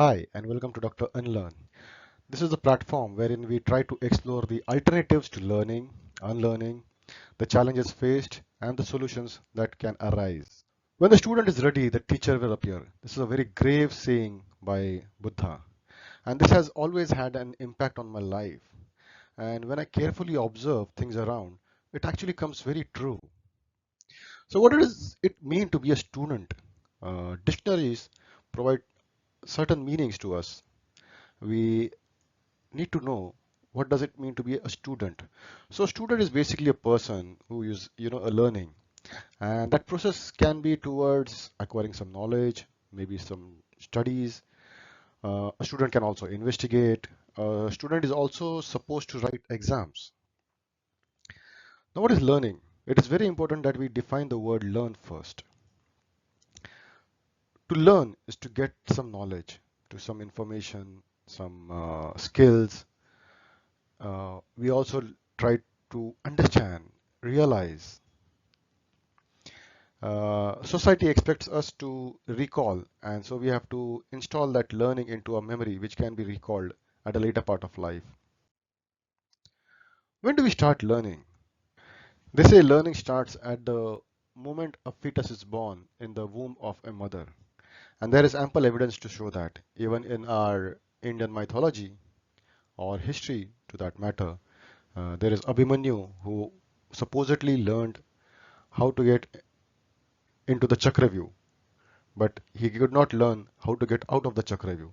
Hi, and welcome to Dr. Unlearn. This is the platform wherein we try to explore the alternatives to learning, unlearning, the challenges faced, and the solutions that can arise. When the student is ready, the teacher will appear. This is a very grave saying by Buddha, and this has always had an impact on my life. And when I carefully observe things around, it actually comes very true. So, what does it mean to be a student? Dictionaries provide certain meanings to us. We need to know what does it mean to be a student. So student is basically a person who is a learning, and that process can be towards acquiring some knowledge, maybe some studies. A student can also investigate. A student is also supposed to write exams. Now what is learning? It is very important that we define the word learn first. To learn is to get some knowledge, to some information, some skills. We also try to understand, realize. Society expects us to recall, and so we have to install that learning into our memory, which can be recalled at a later part of life. When do we start learning? They say learning starts at the moment a fetus is born in the womb of a mother, and there is ample evidence to show that. Even in our Indian mythology or history, to that matter, there is Abhimanyu who supposedly learned how to get into the Chakravyuh, but he could not learn how to get out of the Chakravyuh.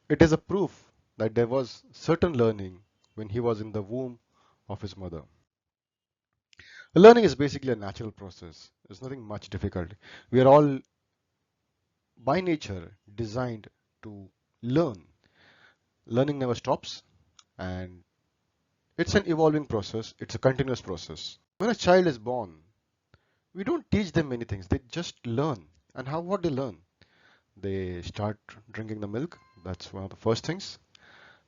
It is a proof that there was certain learning when he was in the womb of his mother. Learning is basically a natural process. There's nothing much difficult. We are all by nature designed to learn. Learning never stops, and it's an evolving process. It's a continuous process. When a child is born, we don't teach them many things. They just learn. And what they learn? They start drinking the milk. That's one of the first things.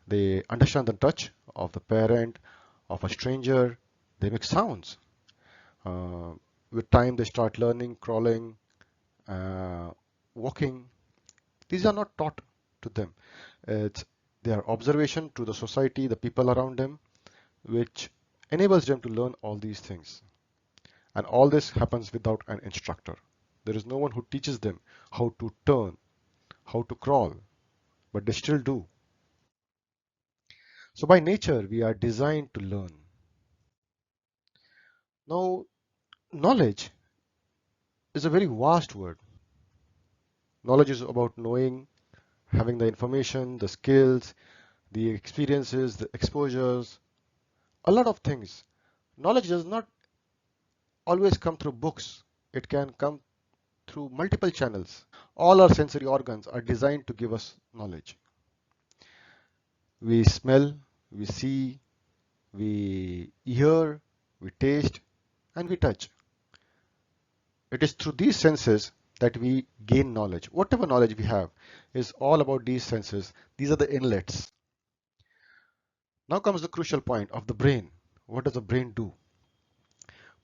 They understand the touch of the parent, of a stranger. They make sounds. Uh, with time, they start learning, crawling, uh, walking. These are not taught to them. It's their observation to the society, the people around them, which enables them to learn all these things. And all this happens without an instructor. There is no one who teaches them how to turn, how to crawl, but they still do. So by nature, we are designed to learn. Now, knowledge is a very vast word. Knowledge is about knowing, having the information, the skills, the experiences, the exposures, a lot of things. Knowledge does not always come through books. It can come through multiple channels. All our sensory organs are designed to give us knowledge. We smell, we see, we hear, we taste, and we touch. It is through these senses that we gain knowledge. Whatever knowledge we have is all about these senses. These are the inlets. Now comes the crucial point of the brain. What does the brain do?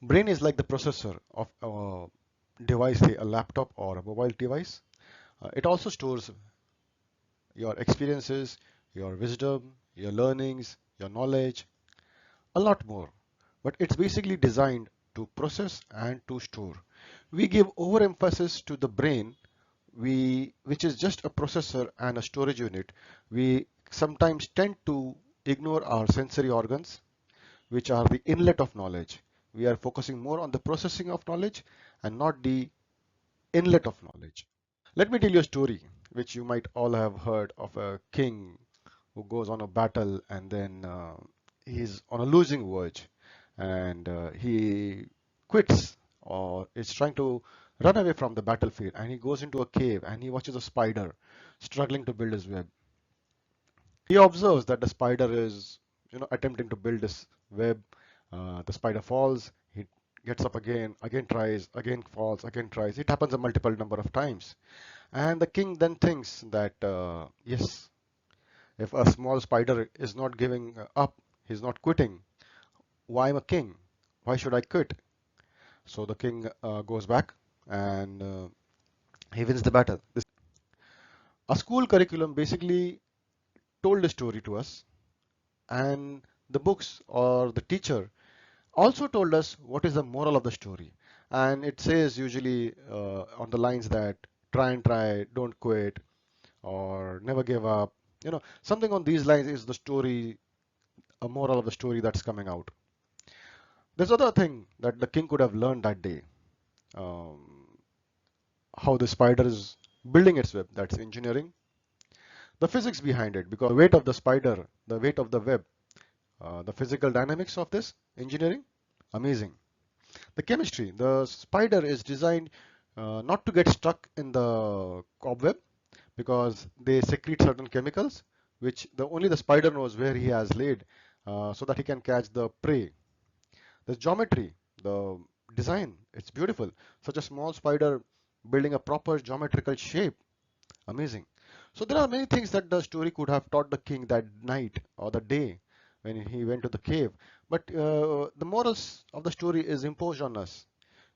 Brain is like the processor of a device, say a laptop or a mobile device. It also stores your experiences, your wisdom, your learnings, your knowledge, a lot more. But it's basically designed to process and to store. We give overemphasis to the brain, which is just a processor and a storage unit. We sometimes tend to ignore our sensory organs, which are the inlet of knowledge. We are focusing more on the processing of knowledge and not the inlet of knowledge. Let me tell you a story which you might all have heard of a king who goes on a battle and then he's on a losing verge and he quits or is trying to run away from the battlefield, and he goes into a cave and he watches a spider struggling to build his web. He observes that the spider is attempting to build this web. The spider falls, he gets up again tries, again falls, again tries. It happens a multiple number of times, and the king then thinks that yes, if a small spider is not giving up, he's not quitting, why am a king? Why should I quit? So the king goes back and he wins the battle. A school curriculum basically told a story to us, and the books or the teacher also told us what is the moral of the story. And it says usually on the lines that try and try, don't quit, or never give up. Something on these lines is the story, a moral of the story that's coming out. There's other thing that the king could have learned that day. Um, how the spider is building its web, that's engineering. The physics behind it, because the weight of the spider, the weight of the web, the physical dynamics of this engineering, amazing. The chemistry, the spider is designed not to get stuck in the cobweb because they secrete certain chemicals which only the spider knows where he has laid so that he can catch the prey. The geometry, the design, it's beautiful. Such a small spider building a proper geometrical shape, amazing. So there are many things that the story could have taught the king that night or the day when he went to the cave. But the morals of the story is imposed on us.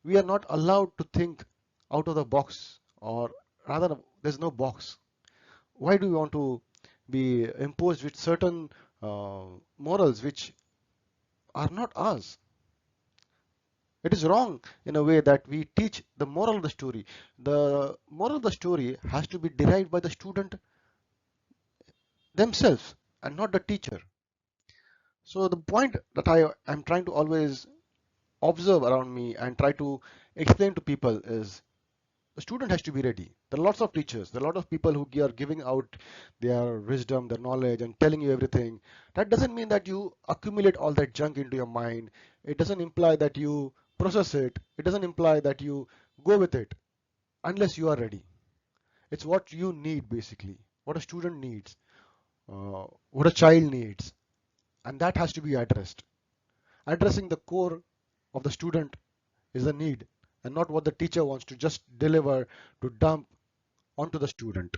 We are not allowed to think out of the box, or rather, there's no box. Why do we want to be imposed with certain uh, morals which are not ours? It is wrong in a way that we teach the moral of the story. The moral of the story has to be derived by the student themselves and not the teacher. So the point that I am trying to always observe around me and try to explain to people is the student has to be ready. There are lots of teachers, there are a lot of people who are giving out their wisdom, their knowledge, and telling you everything. That doesn't mean that you accumulate all that junk into your mind. It doesn't imply that you process it. It doesn't imply that you go with it unless you are ready. It's what you need basically, what a student needs, what a child needs, and that has to be addressed. Addressing the core of the student is the need and not what the teacher wants to just deliver to dump onto the student.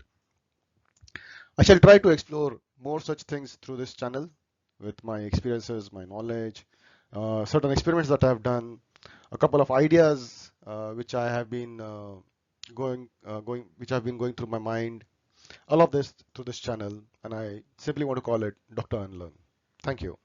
I shall try to explore more such things through this channel with my experiences, my knowledge, certain experiments that I have done, a couple of ideas which I have been which have been going through my mind. All of this through this channel, and I simply want to call it Dr. Unlearn. Thank you.